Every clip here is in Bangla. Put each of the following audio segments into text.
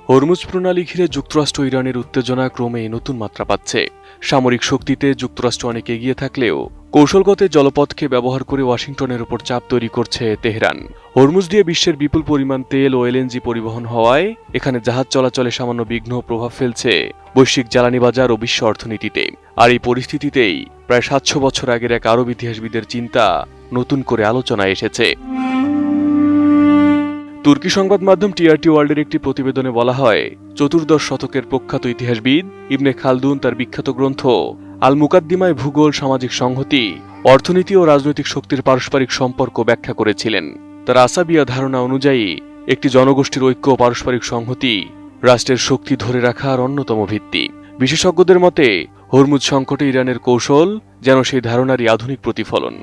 হরমুজ প্রণালী ঘিরে যুক্তরাষ্ট্র ইরানের উত্তেজনা ক্রমে নতুন মাত্রা পাচ্ছে। সামরিক শক্তিতে যুক্তরাষ্ট্র অনেক এগিয়ে থাকলেও কৌশলগত জলপথকে ব্যবহার করে ওয়াশিংটনের উপর চাপ তৈরি করছে তেহরান। হরমুজ দিয়ে বিশ্বের বিপুল পরিমাণ তেল ও এলএনজি পরিবহন হওয়ায় এখানে জাহাজ চলাচলে সামান্য বিঘ্ন প্রভাব ফেলছে বৈশ্বিক জ্বালানি বাজার ও বিশ্ব অর্থনীতিতে। আর এই পরিস্থিতিতেই প্রায় ৭০০ বছর আগের এক আরব ইতিহাসবিদের চিন্তা নতুন করে আলোচনায় এসেছে। তুর্কি সংবাদ মাধ্যম টিআরটি ওয়ার্ল্ডের একটি প্রতিবেদনে বলা হয়, চতুর্দশ শতকের প্রখ্যাত ইতিহাসবিদ ইবনে খালদুন তার বিখ্যাত গ্রন্থ আল মুকাদ্দিমায় ভূগোল, সামাজিক সংহতি, অর্থনীতি ও রাজনৈতিক শক্তির পারস্পরিক সম্পর্ক ব্যাখ্যা করেছিলেন। তার আসাবিয়া ধারণা অনুযায়ী একটি জনগোষ্ঠীর ঐক্য ও পারস্পরিক সংহতি রাষ্ট্রের শক্তি ধরে রাখার অন্যতম ভিত্তি। বিশেষজ্ঞদের মতে হরমুজ সংকটে ইরানের কৌশল যেন সেই ধারণারই আধুনিক প্রতিফলন।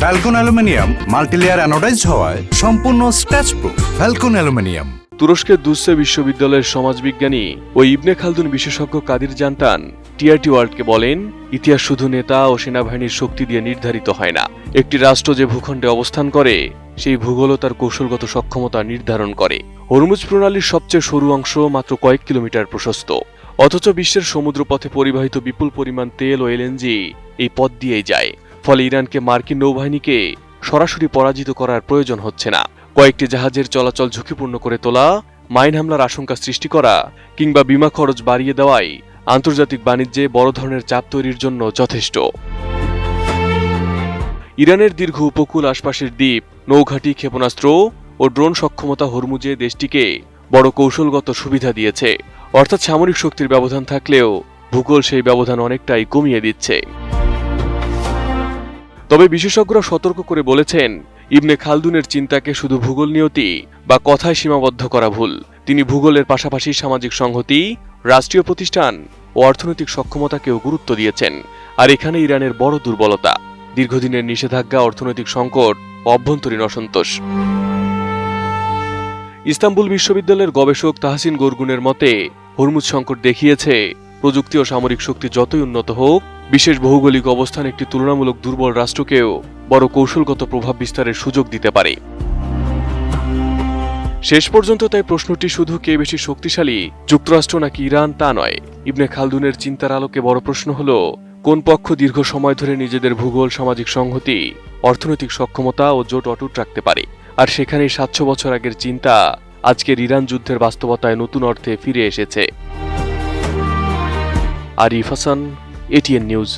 ফ্যালকন অ্যালুমিনিয়াম মাল্টিলেয়ার অ্যানোডাইজড হওয়ায় সম্পূর্ণ স্ক্র্যাচ প্রুফ। Falcon aluminium. তুরস্কের দুসে বিশ্ববিদ্যালয়ের সমাজবিজ্ঞানী ও ইবনে খালদুন বিশেষজ্ঞ কাদির জানতান টিআরটি ওয়ার্ল্ডকে বলেন, ইতিহাস শুধু নেতা ও সেনাবাহিনীর শক্তি দিয়ে নির্ধারিত হয় না। একটি রাষ্ট্র যে ভূখণ্ডে অবস্থান করে সেই ভূগোলও তার কৌশলগত সক্ষমতা নির্ধারণ করে। হরমুজ প্রণালীর সবচেয়ে সরু অংশ মাত্র কয়েক কিলোমিটার প্রশস্ত, অথচ বিশ্বের সমুদ্রপথে পরিবাহিত বিপুল পরিমাণ তেল ও এলএনজি এই পথ দিয়েই যায়। ফলে ইরানকে মার্কিন নৌবাহিনীকে সরাসরি পরাজিত করার প্রয়োজন হচ্ছে না। কয়েকটি জাহাজের চলাচল ঝুঁকিপূর্ণ করে তোলা, মাইন হামলার আশঙ্কা সৃষ্টি করা কিংবা বিমা খরচ বাড়িয়ে দেওয়াই আন্তর্জাতিক বাণিজ্যে বড় ধরনের চাপ তৈরির জন্য যথেষ্ট। ইরানের দীর্ঘ উপকূল, আশপাশের দ্বীপ, নৌঘাঁটি, ক্ষেপণাস্ত্র ও ড্রোন সক্ষমতা হরমুজে দেশটিকে বড় কৌশলগত সুবিধা দিয়েছে। অর্থাৎ সামরিক শক্তির ব্যবধান থাকলেও ভূগোল সেই ব্যবধান অনেকটাই কমিয়ে দিচ্ছে। তবে বিশেষজ্ঞরা সতর্ক করে বলেছেন, ইবনে খালদুনের চিন্তাকে শুধু ভূগোল নিয়তি বা কথায় সীমাবদ্ধ করা ভুল। তিনি ভূগোলের পাশাপাশি সামাজিক সংহতি, রাষ্ট্রীয় প্রতিষ্ঠান ও অর্থনৈতিক সক্ষমতাকেও গুরুত্ব দিয়েছেন। আর এখানে ইরানের বড় দুর্বলতা, দীর্ঘদিনের নিষেধাজ্ঞা, অর্থনৈতিক সংকট ও অভ্যন্তরীণ অসন্তোষ। ইস্তাম্বুল বিশ্ববিদ্যালয়ের গবেষক তাহসিন গোরগুনের মতে, হরমুজ সংকট দেখিয়েছে প্রযুক্তি ও সামরিক শক্তি যতই উন্নত হোক, বিশেষ ভৌগোলিক অবস্থান একটি তুলনামূলক দুর্বল রাষ্ট্রকেও বড় কৌশলগত প্রভাব বিস্তারের সুযোগ দিতে পারে। শেষ পর্যন্ত তাই প্রশ্নটি শুধু কে বেশি শক্তিশালী, যুক্তরাষ্ট্র নাকি ইরান, তা নয়। ইবনে খালদুনের চিন্তার আলোকে বড় প্রশ্ন হল, কোন পক্ষ দীর্ঘ সময় ধরে নিজেদের ভূগোল, সামাজিক সংহতি, অর্থনৈতিক সক্ষমতা ও জোট অটুট রাখতে পারে। আর সেখানেই ৭০০ বছর আগের চিন্তা আজকের ইরান যুদ্ধের বাস্তবতায় নতুন অর্থে ফিরে এসেছে। Arif Hasan, ATN news.